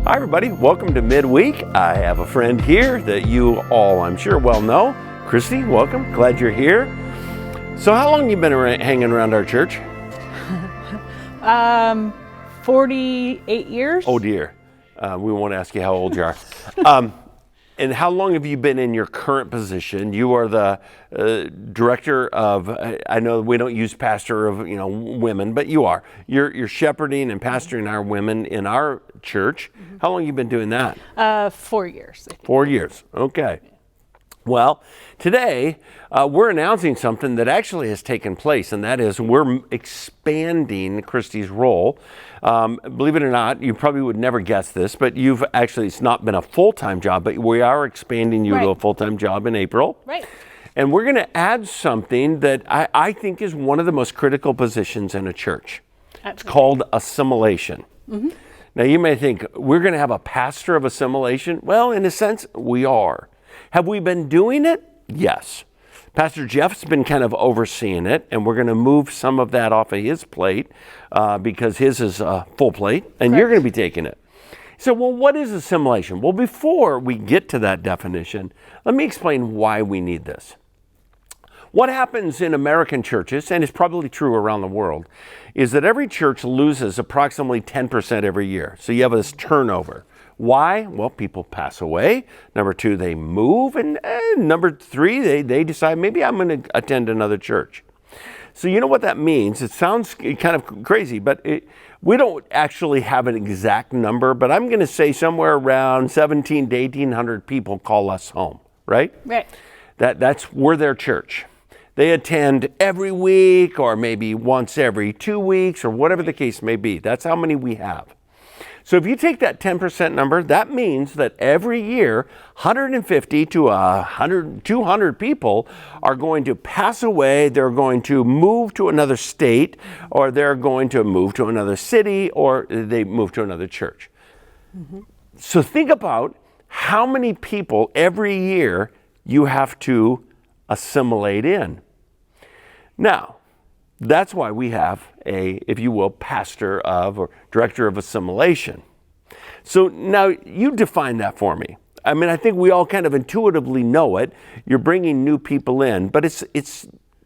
Hi everybody, welcome to Midweek. I have a friend here that you all, I'm sure, well know. Christy, welcome, glad you're here. So how long have you been hanging around our church? 48 years. Oh dear, we won't ask you how old you are. And how long have you been in your current position? You are the director of, I know we don't use pastor of, women, but you are. You're shepherding and pastoring our women in our church. Mm-hmm. How long have you been doing that? 4 years. 4 years, okay. Well, today we're announcing something that actually has taken place, and that is we're expanding Christy's role. Believe it or not, you probably would never guess this, but it's not been a full-time job, but we are expanding you to a full-time job in April. Right. And we're going to add something that I think is one of the most critical positions in a church. Absolutely. It's called assimilation. Mm-hmm. Now, you may think, we're going to have a pastor of assimilation. Well, in a sense, we are. Have we been doing it? Yes. Pastor Jeff's been kind of overseeing it, and we're going to move some of that off of his plate because his is a full plate, and Correct. You're going to be taking it. So, well, what is assimilation? Well, before we get to that definition, let me explain why we need this. What happens in American churches, and it's probably true around the world, is that every church loses approximately 10% every year. So you have this turnover. Why? Well, people pass away. Number two, they move. And number three, they decide, maybe I'm going to attend another church. So you know what that means? It sounds kind of crazy, but we don't actually have an exact number, but I'm going to say somewhere around 1,700 to 1,800 people call us home, right? Right. We're their church. They attend every week or maybe once every 2 weeks or whatever the case may be. That's how many we have. So if you take that 10% number, that means that every year, 150 to 200 people are going to pass away. They're going to move to another state, or they're going to move to another city, or they move to another church. Mm-hmm. So think about how many people every year you have to assimilate in. Now, that's why we have a, if you will, pastor of or director of assimilation. So now you define that for me. I mean, I think we all kind of intuitively know it. You're bringing new people in, but it's a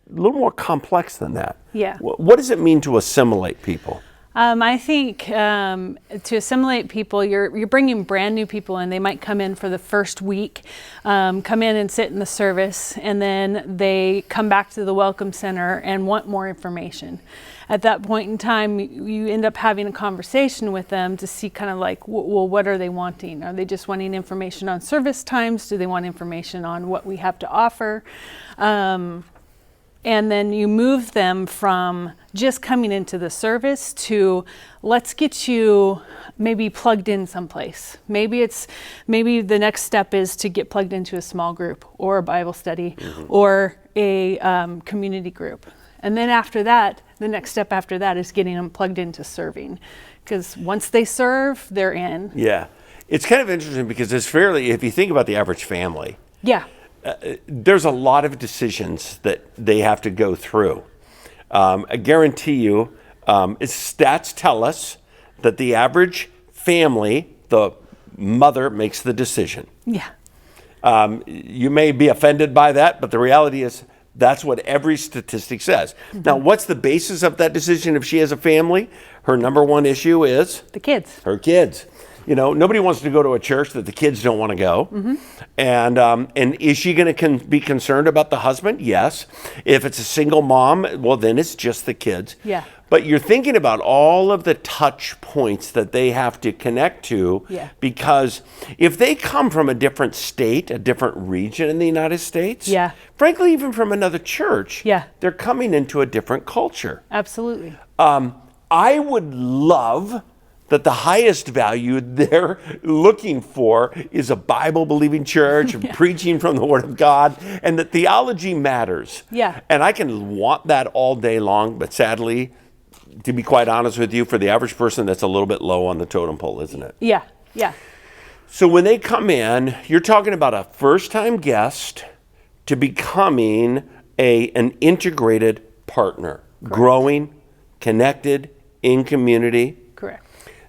little more complex than that. Yeah. What does it mean to assimilate people? I think to assimilate people, you're bringing brand new people in. They might come in for the first week, come in and sit in the service, and then they come back to the Welcome Center and want more information. At that point in time, you end up having a conversation with them to see kind of like, well, what are they wanting? Are they just wanting information on service times? Do they want information on what we have to offer? And then you move them from just coming into the service to let's get you maybe plugged in someplace. Maybe the next step is to get plugged into a small group or a Bible study or a community group. And then after that, the next step after that is getting them plugged into serving. Because once they serve, they're in. Yeah. It's kind of interesting because if you think about the average family. Yeah. There's a lot of decisions that they have to go through. I guarantee you, stats tell us that the average family, the mother makes the decision. Yeah. You may be offended by that, but the reality is that's what every statistic says. Mm-hmm. Now, what's the basis of that decision if she has a family? Her number one issue is? The kids. Her kids. Nobody wants to go to a church that the kids don't want to go. Mm-hmm. And is she going to be concerned about the husband? Yes. If it's a single mom, well, then it's just the kids. Yeah. But you're thinking about all of the touch points that they have to connect to. Yeah. Because if they come from a different state, a different region in the United States, yeah. frankly, even from another church, yeah. they're coming into a different culture. Absolutely. I would love that the highest value they're looking for is a Bible-believing church, yeah. preaching from the Word of God, and that theology matters. Yeah. And I can want that all day long, but sadly, to be quite honest with you, for the average person, that's a little bit low on the totem pole, isn't it? Yeah, yeah. So when they come in, you're talking about a first-time guest to becoming an integrated partner, correct. Growing, connected, in community. Correct.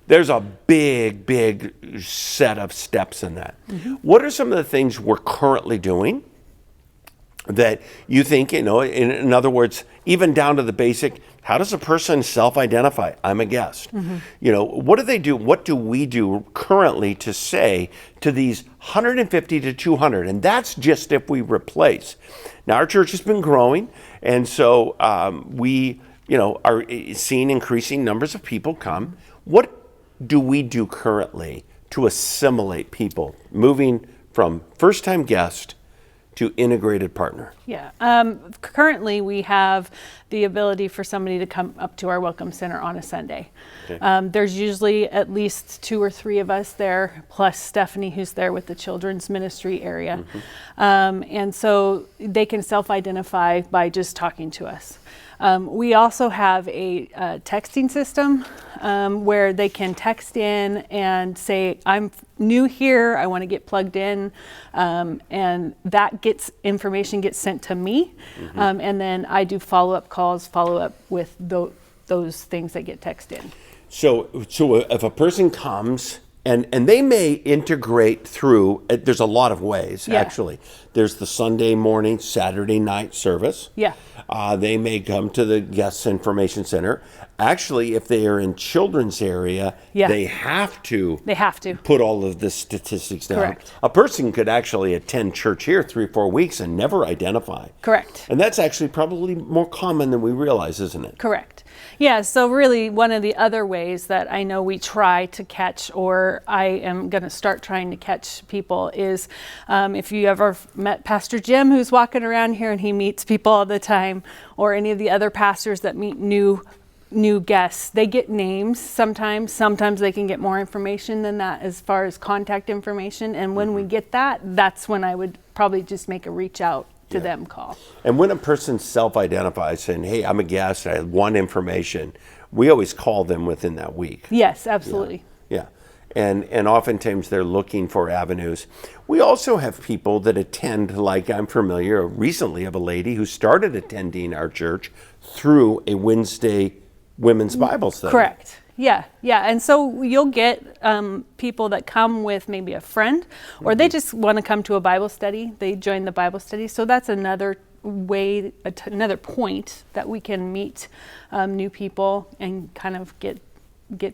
There's a big set of steps in that. What are some of the things we're currently doing that you think, in other words, even down to the basic, how does a person self-identify? I'm a guest. What do they do? What do we do currently to say to these 150 to 200? And that's just if we replace. Now, our church has been growing, and so we, are seeing increasing numbers of people come. What do we do currently to assimilate people, moving from first-time guest to integrated partner? Yeah. Currently, we have the ability for somebody to come up to our Welcome Center on a Sunday. Okay. There's usually at least 2 or 3 of us there, plus Stephanie, who's there with the children's ministry area. And so they can self-identify by just talking to us. We also have a texting system where they can text in and say, I'm new here, I want to get plugged in, and that information gets sent to me, and then I do follow-up calls, follow-up with those things that get texted in. So if a person comes, and they may integrate through, there's a lot of ways, actually. There's the Sunday morning, Saturday night service. Yeah. They may come to the Guest Information Center. Actually, if they are in children's area, they have to put all of the statistics down. Correct. A person could actually attend church here 3-4 weeks and never identify. Correct. And that's actually probably more common than we realize, isn't it? Correct. Yeah, so really one of the other ways that I know we try to catch, or I am going to start trying to catch people, is if you ever met Pastor Jim, who's walking around here and he meets people all the time, or any of the other pastors that meet new guests, they get names sometimes. Sometimes they can get more information than that as far as contact information. And when we get that, that's when I would probably just make a reach out to them call. And when a person self-identifies saying, hey, I'm a guest, I want information, we always call them within that week. Yes, absolutely. Yeah. And oftentimes they're looking for avenues. We also have people that attend, like I'm familiar recently of a lady who started attending our church through a Wednesday women's Bible study. Correct. Yeah. And so you'll get people that come with maybe a friend, or they just want to come to a Bible study. They join the Bible study. So that's another way, another point that we can meet new people and kind of get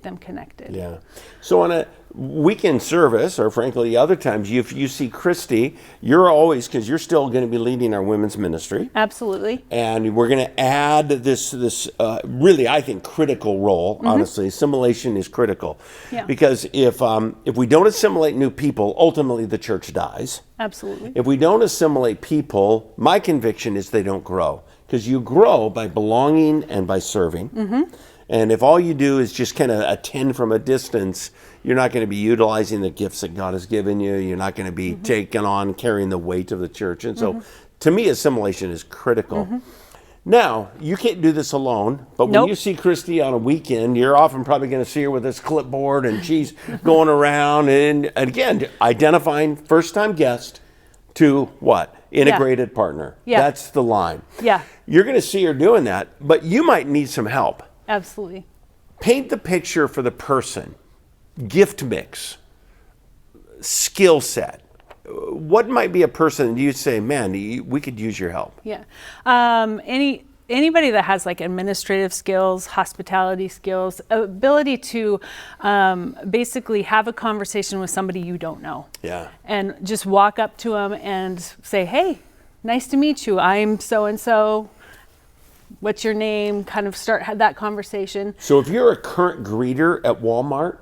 them connected. Yeah. So on a weekend service, or frankly other times, if you see Christy, you're always, because you're still going to be leading our women's ministry. Absolutely. And we're going to add this really, I think, critical role. Honestly, assimilation is critical. Yeah. Because if we don't assimilate new people, ultimately the church dies. Absolutely. If we don't assimilate people, my conviction is they don't grow. Because you grow by belonging and by serving. And if all you do is just kind of attend from a distance, you're not going to be utilizing the gifts that God has given you. You're not going to be taking on, carrying the weight of the church. And so, to me, assimilation is critical. Now, you can't do this alone, but when you see Christy on a weekend, you're often probably going to see her with this clipboard, and she's going around and again, identifying first-time guest to what? Integrated partner. Yeah. That's the line. Yeah. You're going to see her doing that, but you might need some help. Absolutely. Paint the picture for the person. Gift mix, skill set. What might be a person you'd say, man, we could use your help? Yeah. Anybody that has like administrative skills, hospitality skills, ability to basically have a conversation with somebody you don't know. Yeah. And just walk up to them and say, hey, nice to meet you. I'm so-and-so. What's your name? Kind of start that conversation. So if you're a current greeter at Walmart,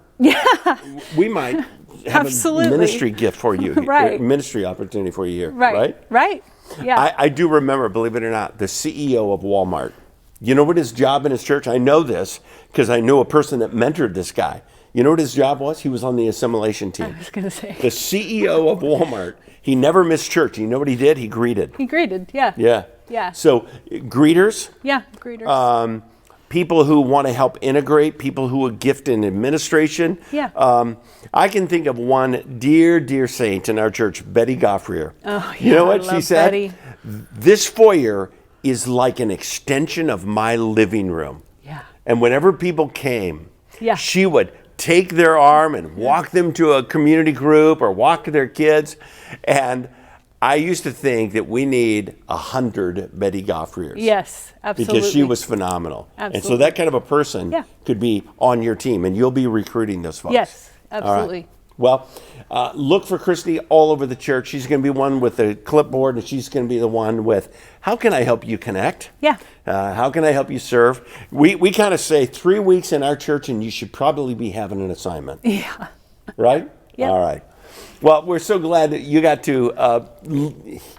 we might have a ministry gift for you, right? Ministry opportunity for you here, right? Yeah. I do remember, believe it or not, the CEO of Walmart. You know what his job in his church? I know this because I knew a person that mentored this guy. You know what his job was? He was on the assimilation team. I was going to say. The CEO of Walmart. He never missed church. You know what he did? He greeted. Yeah. So greeters. Yeah, greeters. People who want to help integrate, people who are gifted in administration. Yeah. I can think of one dear saint in our church, Betty Goffrier. Oh, yeah, you know what she said? Betty. This foyer is like an extension of my living room. Yeah. And whenever people came, she would take their arm and walk them to a community group or walk their kids. And I used to think that we need 100 Betty Goffriers. Yes, absolutely. Because she was phenomenal. Absolutely. And so that kind of a person could be on your team, and you'll be recruiting those folks. Yes, absolutely. All right. Well, look for Christy all over the church. She's going to be one with the clipboard, and she's going to be the one with, how can I help you connect? Yeah. How can I help you serve? We kind of say 3 weeks in our church, and you should probably be having an assignment. Yeah. Right? Yeah. All right. Well, we're so glad that you got to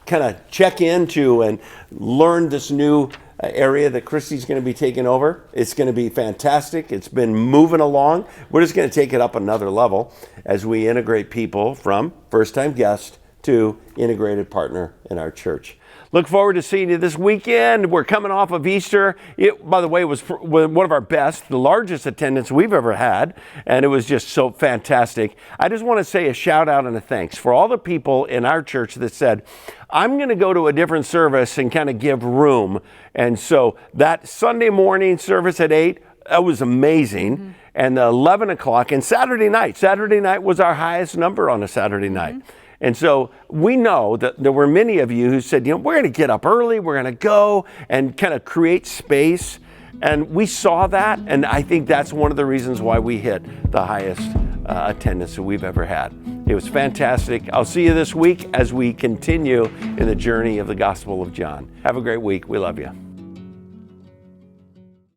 kind of check into and learn this new area that Christy's going to be taking over. It's going to be fantastic. It's been moving along. We're just going to take it up another level as we integrate people from first-time guest to integrated partner in our church. Look forward to seeing you this weekend. We're coming off of Easter. It, by the way, was one of our best, the largest attendance we've ever had, and it was just so fantastic. I just want to say a shout out and a thanks for all the people in our church that said, I'm going to go to a different service and kind of give room. And so that Sunday morning service at 8, that was amazing. Mm-hmm. And the 11 o'clock and Saturday night was our highest number on a Saturday night. Mm-hmm. And so we know that there were many of you who said, we're going to get up early, we're going to go and kind of create space. And we saw that, and I think that's one of the reasons why we hit the highest attendance that we've ever had. It was fantastic. I'll see you this week as we continue in the journey of the Gospel of John. Have a great week. We love you.